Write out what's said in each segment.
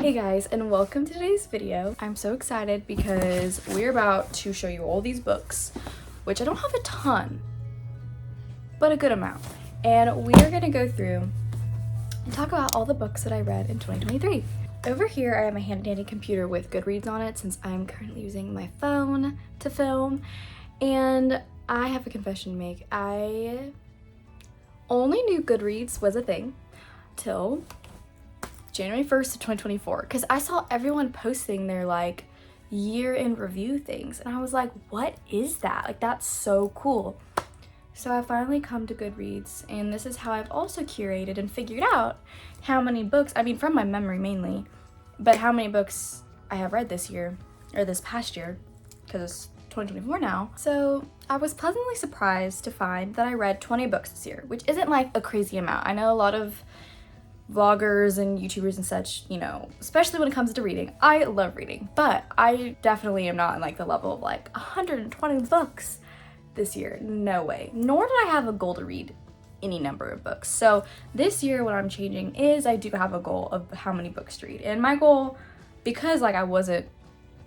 Hey guys, and welcome to today's video. I'm so excited because we're about to show you all these books, which I don't have a ton, but a good amount. And we are gonna go through and talk about all the books that I read in 2023. Over here, I have a handy dandy computer with Goodreads on it since I'm currently using my phone to film. And I have a confession to make. I only knew Goodreads was a thing till January 1st of 2024 because I saw everyone posting their like year in review things and I was like, what is that? Like, that's so cool. So I finally come to Goodreads, and this is how I've also curated and figured out how many books, I mean from my memory mainly, but how many books I have read this year, or this past year, because it's 2024 now. So I was pleasantly surprised to find that I read 20 books this year, which isn't like a crazy amount. I know a lot of vloggers and YouTubers and such, you know, especially when it comes to reading. I love reading, but I definitely am not in like the level of like 120 books this year. No way. Nor did I have a goal to read any number of books. So this year what I'm changing is I do have a goal of how many books to read. And my goal, because like I wasn't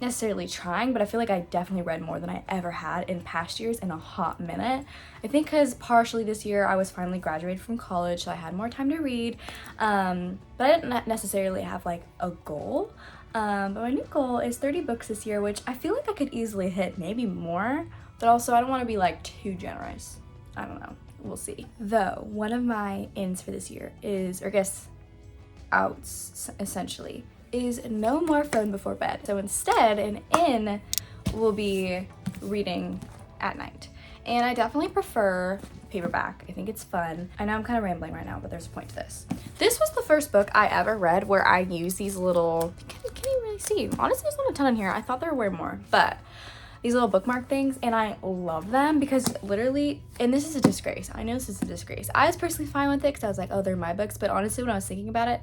necessarily trying, but I feel like I definitely read more than I ever had in past years in a hot minute. I think because partially this year I was finally graduated from college, so I had more time to read, but I didn't necessarily have like a goal. But my new goal is 30 books this year, which I feel like I could easily hit, maybe more, but also I don't want to be like too generous. I don't know, we'll see. Though one of my ins for this year is, or I guess outs essentially, is no more phone before bed. So instead, an in will be reading at night. And I definitely prefer paperback. I think it's fun. I know I'm kind of rambling right now, but there's a point to this. This was the first book I ever read where I use these little, can you really see? Honestly, there's not a ton in here. I thought there were more, but these little bookmark things, and I love them because literally, and this is a disgrace. I know this is a disgrace. I was personally fine with it because I was like, oh, they're my books. But honestly, when I was thinking about it,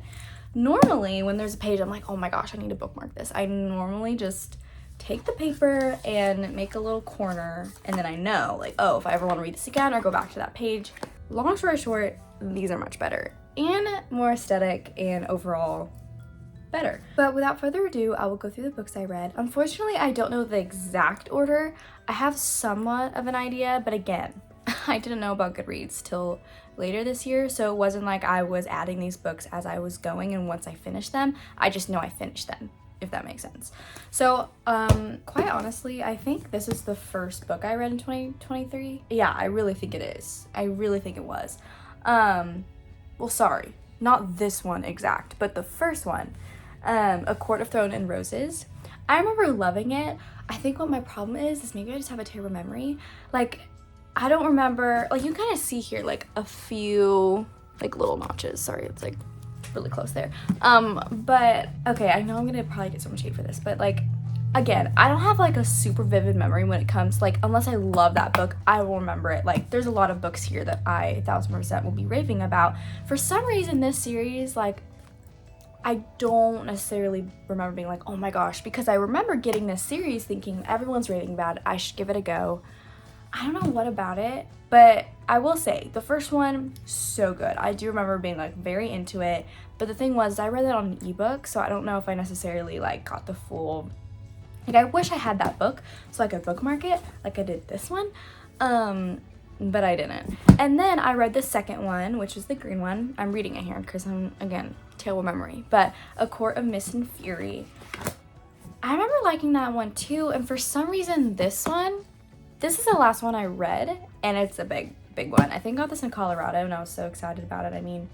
normally when there's a page, I'm like, oh my gosh, I need to bookmark this. I normally just take the paper and make a little corner, and then I know like, oh, if I ever want to read this again or go back to that page. Long story short, these are much better and more aesthetic and overall better. But without further ado, I will go through the books I read. Unfortunately, I don't know the exact order. I have somewhat of an idea, but again, I didn't know about Goodreads till later this year, so it wasn't like I was adding these books as I was going, and once I finished them, I just know I finished them, if that makes sense. So, quite honestly, I think this is the first book I read in 2023. Yeah, I really think it is. I really think it was. Well, sorry, not this one exact, but the first one. A Court of Thorns and Roses. I remember loving it. I think what my problem is maybe I just have a terrible memory. Like, I don't remember, like you kind of see here like a few like little notches. Sorry, it's like really close there. But okay, I know I'm gonna probably get so much hate for this, but like, again, I don't have like a super vivid memory when it comes, like, unless I love that book, I will remember it. Like, there's a lot of books here that I 1000% will be raving about. For some reason, this series, like, I don't necessarily remember being like, oh my gosh, because I remember getting this series thinking everyone's raving about it, I should give it a go. I don't know what about it, but I will say the first one, so good. I do remember being like very into it, but the thing was I read it on an ebook, so I don't know if I necessarily like got the full, like I wish I had that book so I could bookmark it like I did this one, but I didn't. And then I read the second one, which is the green one. I'm reading it here because I'm, again, terrible memory, but A Court of Mist and Fury. I remember liking that one too, and for some reason this is the last one I read, and it's a big one. I think I got this in Colorado, and I was so excited about it. I mean,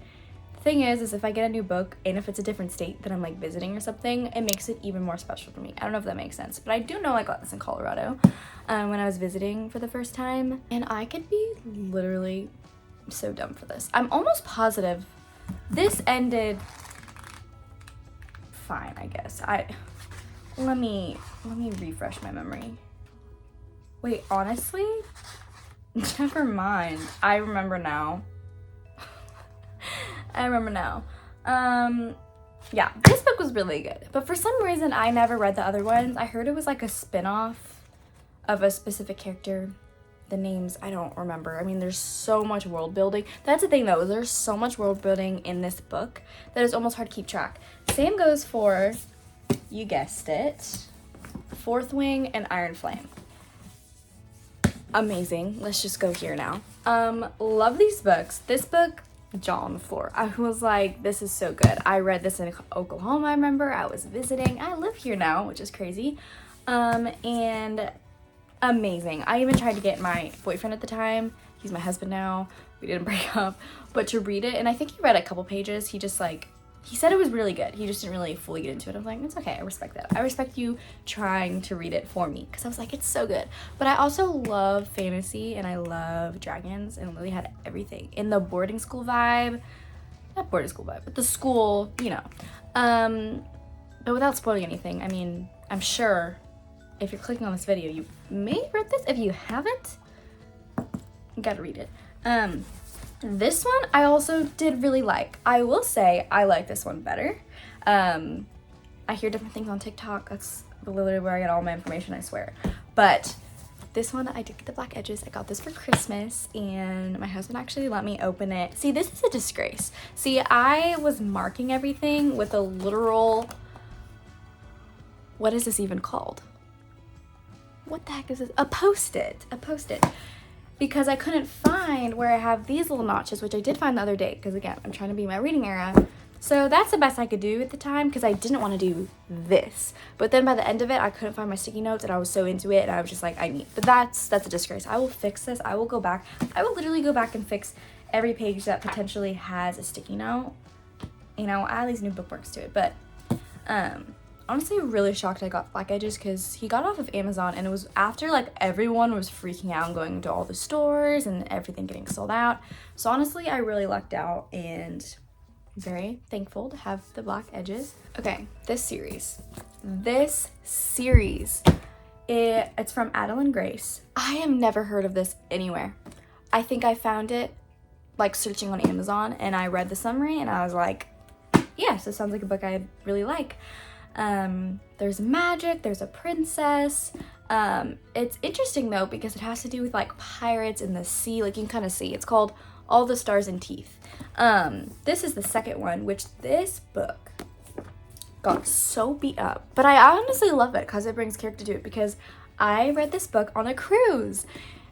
the thing is if I get a new book, and if it's a different state that I'm like visiting or something, it makes it even more special for me. I don't know if that makes sense, but I do know I got this in Colorado when I was visiting for the first time, and I could be literally so dumb for this. I'm almost positive this ended fine, I guess. Let me refresh my memory. Wait, honestly? Never mind. I remember now. Yeah, this book was really good. But for some reason, I never read the other ones. I heard it was like a spin-off of a specific character. the names I don't remember. I mean, there's so much world building. That's the thing though, there's so much world building in this book that it's almost hard to keep track. Same goes for, you guessed it, Fourth Wing and Iron Flame. Amazing. Let's just go here now. Love these books. This book, jaw on the floor. I was like, this is so good. I read this in Oklahoma, I remember. I was visiting. I live here now, which is crazy. And amazing. I even tried to get my boyfriend at the time. He's my husband now. We didn't break up. But to read it, and I think he read a couple pages. He just like, he said it was really good. He just didn't really fully get into it. I was like, it's okay. I respect that. I respect you trying to read it for me because I was like, it's so good. But I also love fantasy and I love dragons, and Lily had everything in the boarding school vibe. Not boarding school vibe, but the school, you know. But without spoiling anything, I mean, I'm sure if you're clicking on this video, you may have read this. If you haven't, you gotta read it. This one I also did really like. I will say I like this one better. I hear different things on TikTok. That's literally where I get all my information, I swear. But this one, I did get the black edges. I got this for Christmas, and my husband actually let me open it. See, this is a disgrace. See, I was marking everything with a literal, what is this even called? What the heck is this? A Post-it. A Post-it. Because I couldn't find where I have these little notches, which I did find the other day, because again, I'm trying to be in my reading era. So that's the best I could do at the time, because I didn't want to do this. But then by the end of it, I couldn't find my sticky notes, and I was so into it, and I was just like, but that's a disgrace. I will fix this. I will go back. I will literally go back and fix every page that potentially has a sticky note. You know, add these new bookmarks to it. But honestly, really shocked I got black edges, because he got off of Amazon, and it was after like everyone was freaking out and going to all the stores and everything getting sold out. So honestly, I really lucked out and very thankful to have the black edges. Okay, this series, it's from Adeline Grace. I have never heard of this anywhere. I think I found it like searching on Amazon, and I read the summary and I was like, yes, this sounds like a book I really like. There's magic, there's a princess. It's interesting though, because it has to do with like pirates in the sea. Like you can kind of see, it's called All the Stars and Teeth. This is the second one, which this book got so beat up, but I honestly love it because it brings character to it, because I read this book on a cruise.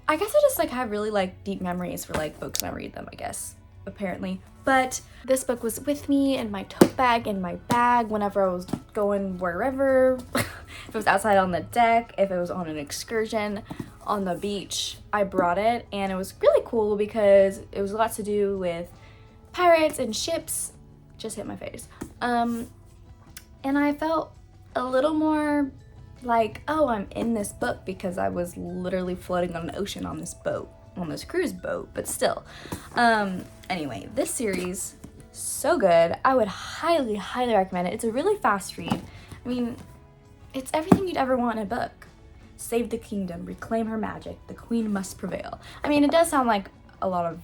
I guess I just like have really like deep memories for like books when I read them, I guess, apparently. But this book was with me in my tote bag, in my bag, whenever I was going wherever. If it was outside on the deck, if it was on an excursion, on the beach, I brought it. And it was really cool because it was a lot to do with pirates and ships. Just hit my face. And I felt a little more like, oh, I'm in this book, because I was literally floating on an ocean on this boat, on this cruise boat, but still. Anyway, this series, so good. I would highly, highly recommend it. It's a really fast read. I mean, it's everything you'd ever want in a book. Save the kingdom, reclaim her magic, the queen must prevail. I mean, it does sound like a lot of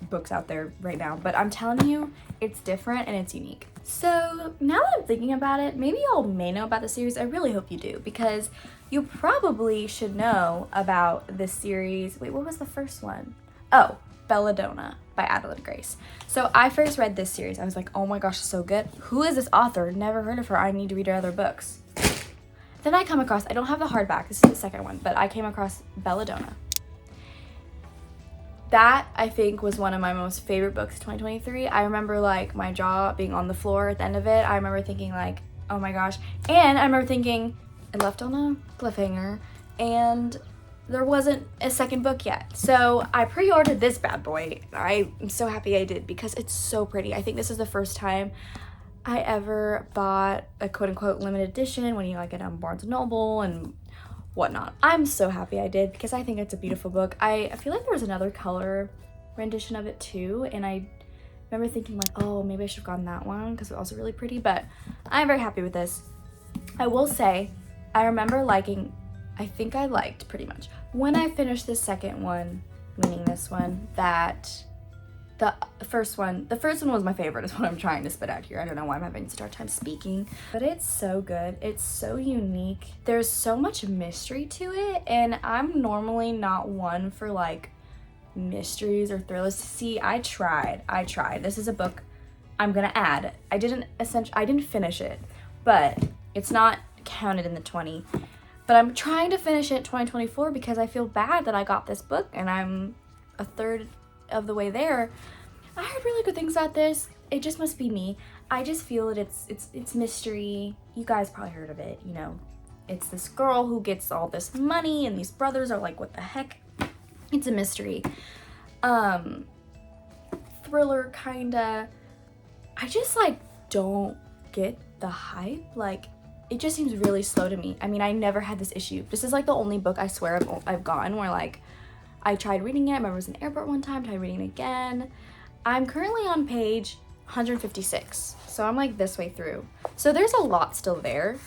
books out there right now, but I'm telling you, it's different and it's unique. So now that I'm thinking about it, maybe y'all may know about the series. I really hope you do, because you probably should know about this series. Wait, what was the first one? Oh, Belladonna by Adeline Grace. So I first read this series. I was like, oh my gosh, it's so good. Who is this author? Never heard of her. I need to read her other books. Then I come across, I don't have the hardback, this is the second one, but I came across Belladonna. That, I think, was one of my most favorite books of 2023. I remember like my jaw being on the floor at the end of it. I remember thinking like, oh my gosh. And I remember thinking, it left on a cliffhanger, and there wasn't a second book yet. So I pre-ordered this bad boy. I'm so happy I did, because it's so pretty. I think this is the first time I ever bought a quote-unquote limited edition when you like it on Barnes & Noble and whatnot. I'm so happy I did, because I think it's a beautiful book. I feel like there was another color rendition of it too, and I remember thinking like, oh, maybe I should have gotten that one because it was also really pretty, but I'm very happy with this. I will say, I remember liking, I think I liked pretty much when I finished the second one, meaning this one, that The first one was my favorite is what I'm trying to spit out here. I don't know why I'm having such a hard time speaking, but it's so good. It's so unique. There's so much mystery to it, and I'm normally not one for like mysteries or thrillers. See, I tried. This is a book I'm gonna add. I didn't finish it, but it's not counted in the 20. But I'm trying to finish it 2024 because I feel bad that I got this book and I'm a third of the way there. I heard really good things about this. It just must be me. I just feel that it's mystery. You guys probably heard of it, you know. It's this girl who gets all this money and these brothers are like, what the heck? It's a mystery. Thriller kinda. I just like don't get the hype. Like, it just seems really slow to me. I mean, I never had this issue. This is like the only book I swear I've gotten where like I tried reading it. I remember I was in the airport one time, tried reading it again. I'm currently on page 156, so I'm like this way through. So there's a lot still there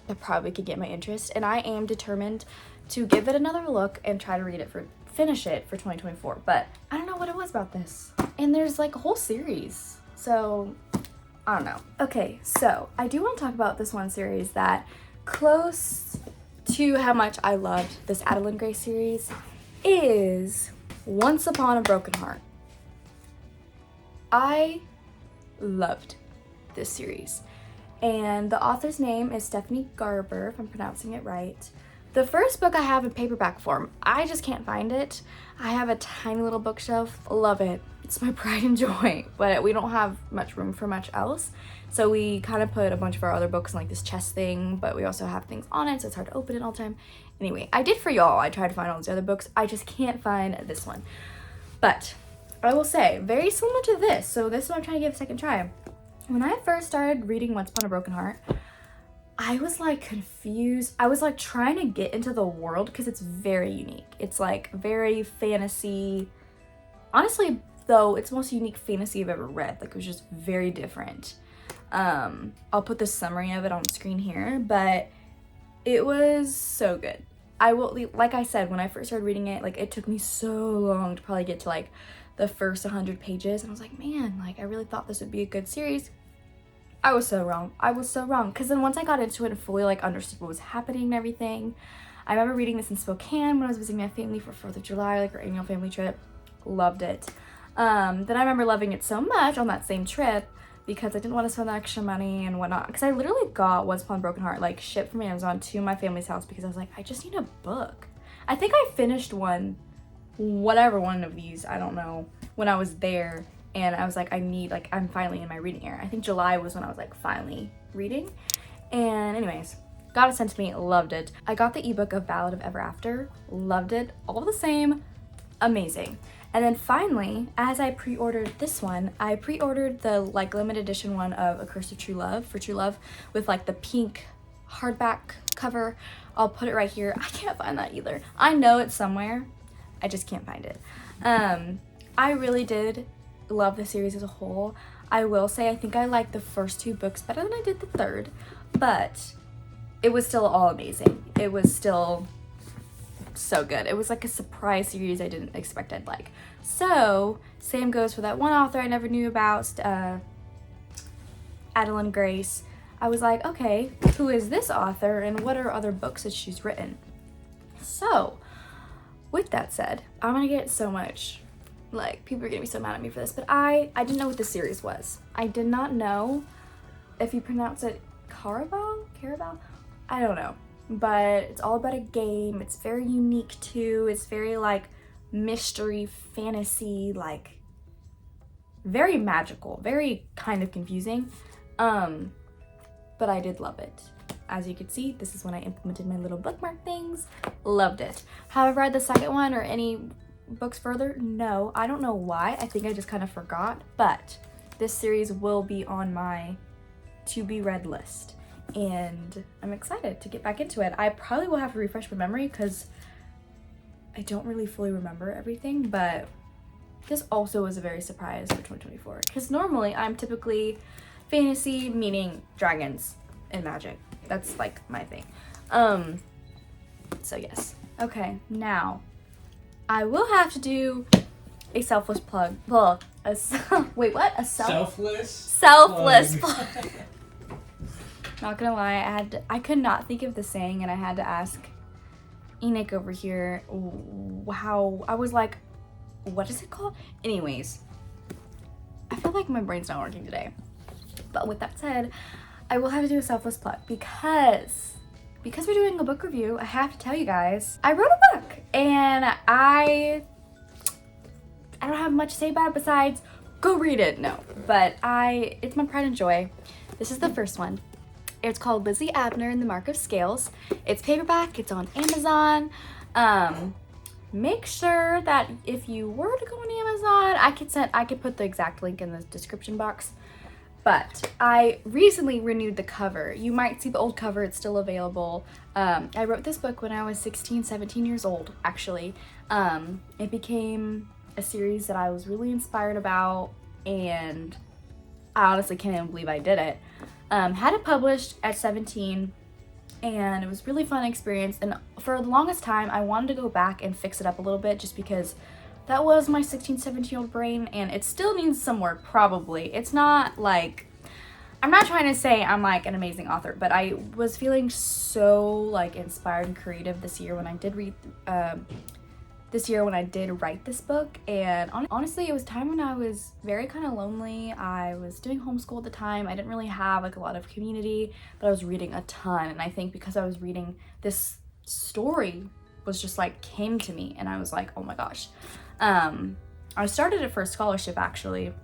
that probably could get my interest, and I am determined to give it another look and try to finish it for 2024. But I don't know what it was about this. And there's like a whole series, so I don't know. Okay, so I do want to talk about this one series that close to how much I loved this Adeline Gray series is Once Upon a Broken Heart. I loved this series, and the author's name is Stephanie Garber, if I'm pronouncing it right. The first book I have in paperback form, I just can't find it. I have a tiny little bookshelf. Love it. It's my pride and joy, but we don't have much room for much else, so we kind of put a bunch of our other books in like this chest thing, but we also have things on it, so it's hard to open it all the time. Anyway, I did for y'all. I tried to find all these other books. I just can't find this one. But I will say, very similar to this, so this is what I'm trying to give a second try. When I first started reading Once Upon a Broken Heart, I was like confused. I was like trying to get into the world because it's very unique. It's like very fantasy. Honestly, though, it's the most unique fantasy I've ever read. Like, it was just very different. I'll put the summary of it on screen here, but it was so good. I will, like I said, when I first started reading it, like, it took me so long to probably get to like the first 100 pages, and I was like, man, like, I really thought this would be a good series. I was so wrong. Because then once I got into it and fully like understood what was happening and everything, I remember reading this in Spokane when I was visiting my family for 4th of July, like our annual family trip. Loved it. Then I remember loving it so much on that same trip because I didn't want to spend the extra money and whatnot. Because I literally got Once Upon a Broken Heart like shipped from Amazon to my family's house because I was like, I just need a book. I think I finished one of these, I don't know, when I was there. And I was like, I'm finally in my reading era. I think July was when I was like finally reading. And anyways, got it sent to me, loved it. I got the ebook of Ballad of Ever After, loved it. All the same, amazing. And then finally, as I pre-ordered this one, I pre-ordered the like limited edition one of A Curse of True Love for True Love with like the pink hardback cover. I'll put it right here. I can't find that either. I know it's somewhere. I just can't find it. I really did love the series as a whole. I will say I think I liked the first 2 books better than I did the third, but it was still all amazing. It was still so good. It was like a surprise series I didn't expect I'd like. So same goes for that one author I never knew about, Adeline Grace. I was like, okay, who is this author and what are other books that she's written? So with that said, I'm gonna get so much, like, people are gonna be so mad at me for this, but I didn't know what this series was. I did not know if you pronounce it Caraval? I don't know, but it's all about a game. It's very unique too. It's very like mystery, fantasy, like very magical, very kind of confusing. But I did love it. As you can see, this is when I implemented my little bookmark things. Loved it. Have I read the second one or any books further? No, I don't know why. I think I just kind of forgot, but this series will be on my to be read list and I'm excited to get back into it. I probably will have to refresh my memory because I don't really fully remember everything, but this also was a very surprise for 2024 because normally I'm typically fantasy, meaning dragons and magic. That's like my thing. So yes. Okay, now I will have to do a selfless plug. Well, wait, what? A selfless plug. Not gonna lie, I could not think of the saying, and I had to ask Enoch over here how, I was like, what is it called? Anyways, I feel like my brain's not working today. But with that said, I will have to do a selfless plug because we're doing a book review. I have to tell you guys, I wrote a book, and I don't have much to say about it besides go read it. No, but it's my pride and joy. This is the first one. It's called Lizzie Abner and the Mark of Scales. It's paperback. It's on Amazon. Make sure that if you were to go on Amazon, I could put the exact link in the description box. But I recently renewed the cover. You might see the old cover, it's still available. I wrote this book when I was 16, 17 years old, actually. It became a series that I was really inspired about, and I honestly can't even believe I did it. Had it published at 17, and it was a really fun experience. And for the longest time, I wanted to go back and fix it up a little bit just because that was my 16, 17-year-old brain, and it still needs some work, probably. It's not like, I'm not trying to say I'm like an amazing author, but I was feeling so like inspired and creative this year when I did write this book. And honestly, it was a time when I was very kind of lonely. I was doing homeschool at the time. I didn't really have like a lot of community, but I was reading a ton. And I think because I was reading, this story was just like came to me, and I was like, oh my gosh. I started it for a scholarship actually,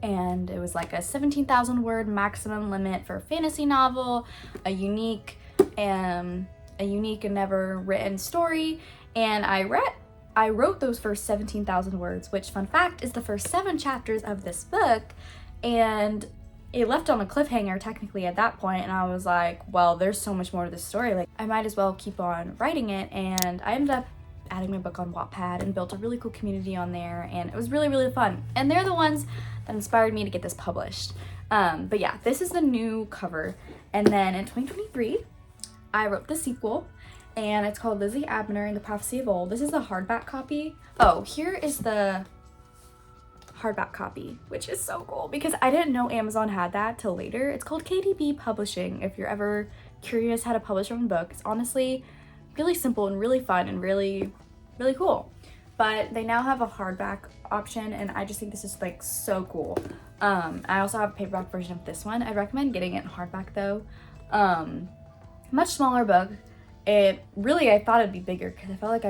and it was like a 17,000 word maximum limit for a fantasy novel, a unique and never written story. And I wrote those first 17,000 words, which, fun fact, is the first 7 chapters of this book, and it left on a cliffhanger technically at that point. And I was like, well, there's so much more to this story, like I might as well keep on writing it. And I ended up adding my book on Wattpad and built a really cool community on there, and it was really, really fun. And they're the ones that inspired me to get this published. But yeah, this is the new cover. And then in 2023, I wrote the sequel, and it's called Lizzie Abner and the Prophecy of Old. This is the hardback copy. Oh, here is the hardback copy, which is so cool because I didn't know Amazon had that till later. It's called KDB Publishing. If you're ever curious how to publish your own book, it's honestly really simple and really fun and really, really cool. But they now have a hardback option, and I just think this is like so cool. I also have a paperback version of this one. I recommend getting it in hardback though. Much smaller book. I thought it'd be bigger because I felt like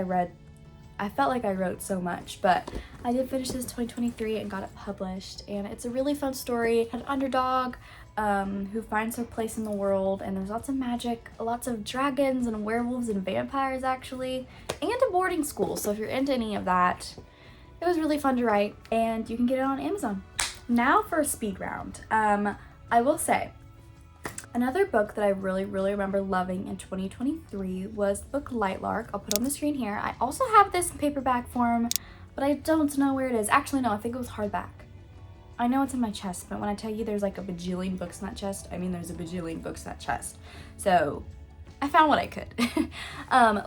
I wrote so much, but I did finish this 2023 and got it published, and it's a really fun story. An underdog who finds her place in the world, and there's lots of magic, lots of dragons and werewolves and vampires actually, and a boarding school. So if you're into any of that, it was really fun to write, and you can get it on Amazon. Now for a speed round. I will say, another book that I really, really remember loving in 2023 was the book Lark. I'll put it on the screen here. I also have this in paperback form, but I don't know where it is. Actually, no, I think it was hardback. I know it's in my chest, but when I tell you there's like a bajillion books in that chest, I mean there's a bajillion books in that chest. So I found what I could.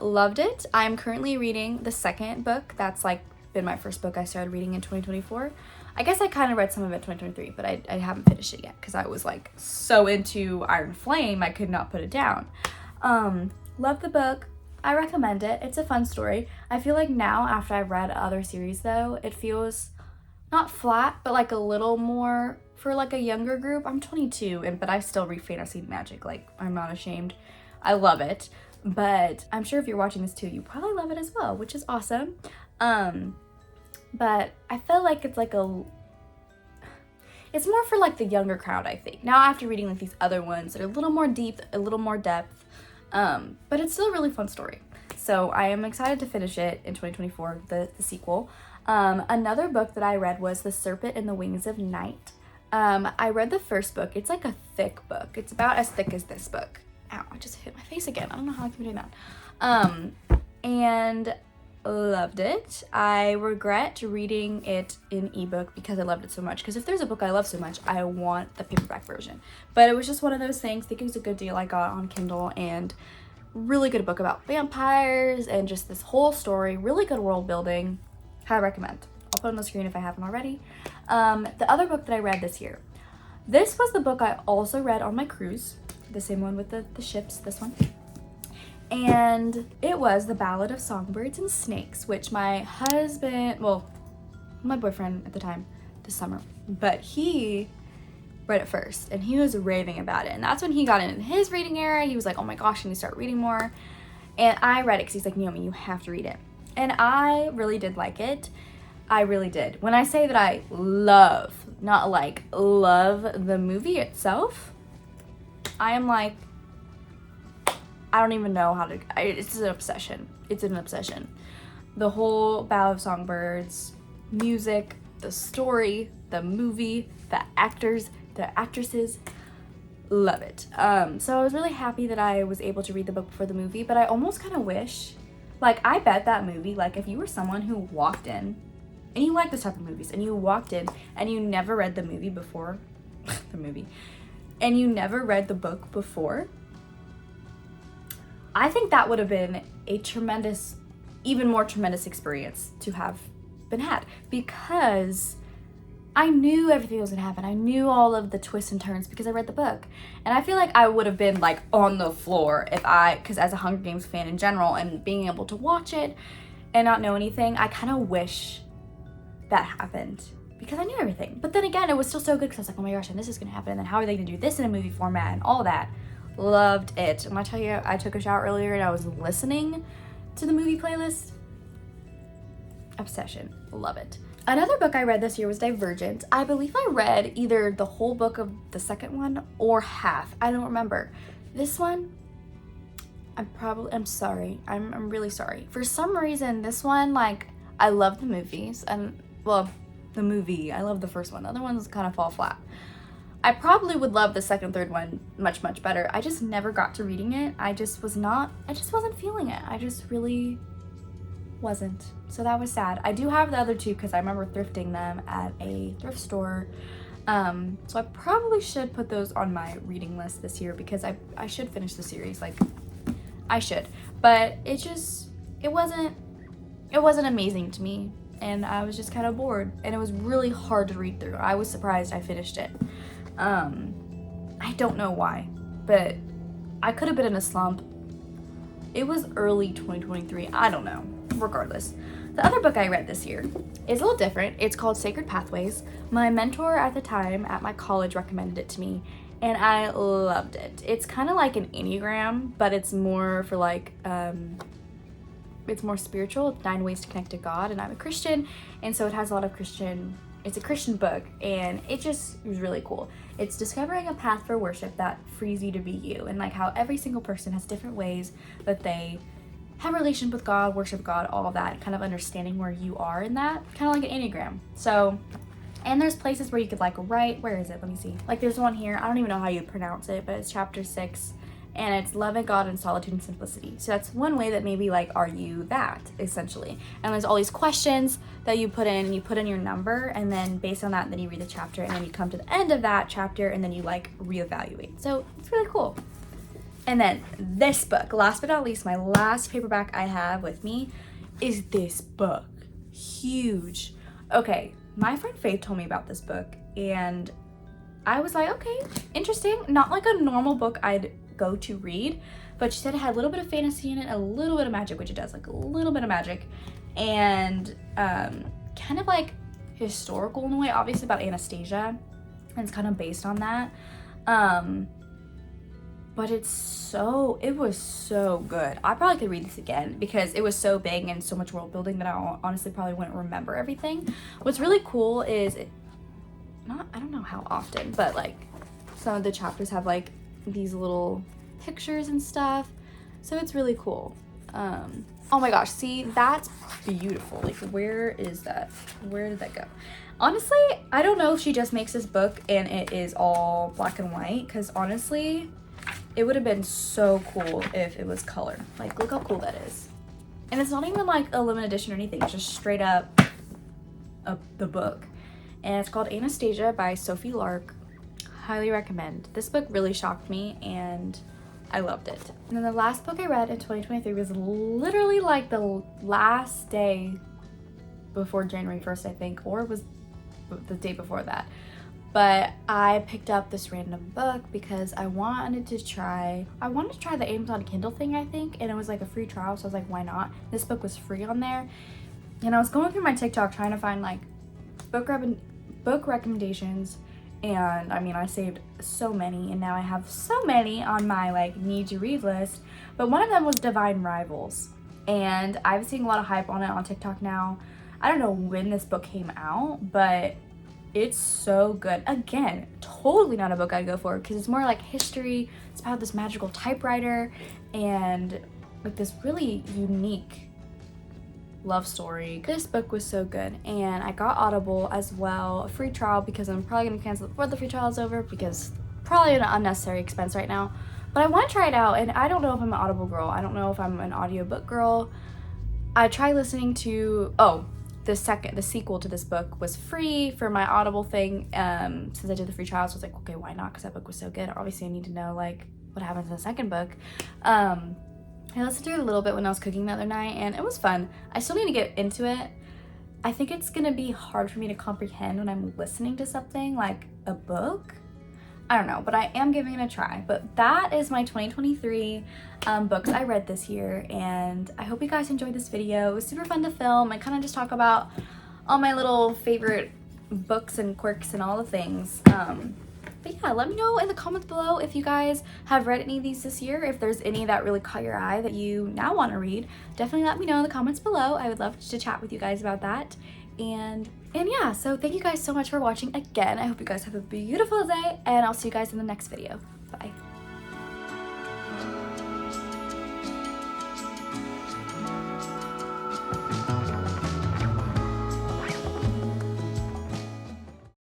Loved it. I'm currently reading the second book. That's like been my first book I started reading in 2024. I guess I kind of read some of it in 2023, but I haven't finished it yet because I was like so into Iron Flame I could not put it down. Love the book. I recommend it. It's a fun story. I feel like now after I've read other series though, it feels not flat, but like a little more for like a younger group. I'm 22, but I still read fantasy and magic. Like, I'm not ashamed. I love it. But I'm sure if you're watching this too, you probably love it as well, which is awesome. But I feel like it's like it's more for like the younger crowd, I think. Now after reading like these other ones that are a little more deep, a little more depth, but it's still a really fun story. So I am excited to finish it in 2024, the sequel. Another book that I read was The Serpent and the Wings of Night. I read the first book. It's like a thick book. It's about as thick as this book. Ow, I just hit my face again. I don't know how I can be doing that. And loved it. I regret reading it in ebook because I loved it so much. Because if there's a book I love so much, I want the paperback version. But it was just one of those things. I think it was a good deal I got on Kindle, and really good book about vampires and just this whole story. Really good world building. Highly recommend. I'll put on the screen if I haven't already. The other book that I read this year. This was the book I also read on my cruise. The same one with the ships, this one. And it was The Ballad of Songbirds and Snakes, which my husband, well, my boyfriend at the time, this summer, but he read it first and he was raving about it. And that's when he got in his reading era. He was like, oh my gosh, I need to start reading more. And I read it because he's like, Naomi, you have to read it. And I really did like it. I really did. When I say that I love, not like love the movie itself, I am like, I don't even know how to, it's an obsession. It's an obsession. The whole Ballad of Songbirds, music, the story, the movie, the actors, the actresses, love it. So I was really happy that I was able to read the book before the movie, but I almost kind of wish, like, I bet that movie, like, if you were someone who walked in, and you like this type of movies, and you walked in, and you never read the movie before, and you never read the book before, I think that would have been a tremendous, even more tremendous experience to have been had, because I knew everything was gonna happen. I knew all of the twists and turns because I read the book. And I feel like I would have been like on the floor because as a Hunger Games fan in general and being able to watch it and not know anything, I kind of wish that happened because I knew everything. But then again, it was still so good because I was like, oh my gosh, and this is gonna happen, and then how are they gonna do this in a movie format and all that. Loved it. And I tell you, I took a shower earlier and I was listening to the movie playlist. Obsession. Love it. Another book I read this year was Divergent. I believe I read either the whole book of the second one or half. I don't remember. This one, I'm sorry. I'm really sorry. For some reason, this one, like, I love the movies. And, well, the movie, I love the first one. The other ones kind of fall flat. I probably would love the second, third one much, much better. I just never got to reading it. I just wasn't feeling it. I just really wasn't. So that was sad. I do have the other two because I remember thrifting them at a thrift store. So I probably should put those on my reading list this year because I should finish the series. Like, I should. But it wasn't amazing to me. And I was just kind of bored. And it was really hard to read through. I was surprised I finished it. I don't know why, but I could have been in a slump. It was early 2023. I don't know. Regardless. The other book I read this year is a little different. It's called Sacred Pathways. My mentor at the time at my college recommended it to me, and I loved it. It's kind of like an Enneagram, but it's more for like, it's more spiritual. It's 9 Ways to Connect to God, and I'm a Christian, and so it has a lot of it's a Christian book, and it was really cool. It's discovering a path for worship that frees you to be you, and like how every single person has different ways that they have a relationship with God, worship God, all of that, kind of understanding where you are in that, kind of like an Enneagram. So, and there's places where you could like write, where is it? Let me see. Like there's one here, I don't even know how you pronounce it, but it's chapter 6, and it's loving God in solitude and simplicity. So that's one way that maybe like, are you that, essentially? And there's all these questions that you put in, and you put in your number, and then based on that, then you read the chapter, and then you come to the end of that chapter, and then you like reevaluate. So it's really cool. And then this book, last but not least, my last paperback I have with me is this book. Huge. Okay, my friend Faith told me about this book, and I was like, okay, interesting. Not like a normal book I'd go to read, but she said it had a little bit of fantasy in it, a little bit of magic, which it does, like a little bit of magic, and kind of like historical in a way, obviously about Anastasia, and it's kind of based on that. But it was so good. I probably could read this again because it was so big and so much world building that I honestly probably wouldn't remember everything. What's really cool is I don't know how often, but like some of the chapters have like these little pictures and stuff. So it's really cool. Oh my gosh, see, that's beautiful. Like, where is that? Where did that go? Honestly, I don't know if she just makes this book and it is all black and white, because honestly, it would have been so cool if it was color. Like, look how cool that is. And it's not even like a limited edition or anything. It's just straight up the book. And it's called Anastasia by Sophie Lark. Highly recommend. This book really shocked me and I loved it. And then the last book I read in 2023 was literally like the last day before January 1st, I think, or it was the day before that. But I picked up this random book because I wanted to try the Amazon Kindle thing, I think, and it was like a free trial, so I was like, why not? This book was free on there, and I was going through my TikTok trying to find like book recommendations, and I mean, I saved so many, and now I have so many on my like need to read list. But one of them was Divine Rivals, and I've seen a lot of hype on it on TikTok now. I don't know when this book came out, but it's so good. Again, totally not a book I'd go for because it's more like history. It's about this magical typewriter and like this really unique love story. This book was so good, and I got Audible as well, a free trial, because I'm probably gonna cancel it before the free trial is over because probably an unnecessary expense right now. But I want to try it out, and I don't know if I'm an Audible girl. I don't know if I'm an audiobook girl. I tried listening to, the sequel to this book was free for my Audible thing. Since I did the free trial, so I was like, okay, why not? Because that book was so good. Obviously, I need to know like what happens in the second book. I listened to it a little bit when I was cooking the other night, and it was fun. I still need to get into it. I think it's gonna be hard for me to comprehend when I'm listening to something like a book. I don't know, but I am giving it a try. But that is my 2023 books I read this year, and I hope you guys enjoyed this video. It was super fun to film and kind of just talk about all my little favorite books and quirks and all the things. But yeah, let me know in the comments below if you guys have read any of these this year, if there's any that really caught your eye that you now want to read. Definitely let me know in the comments below. I would love to chat with you guys about that. And yeah, so thank you guys so much for watching again. I hope you guys have a beautiful day, and I'll see you guys in the next video. Bye.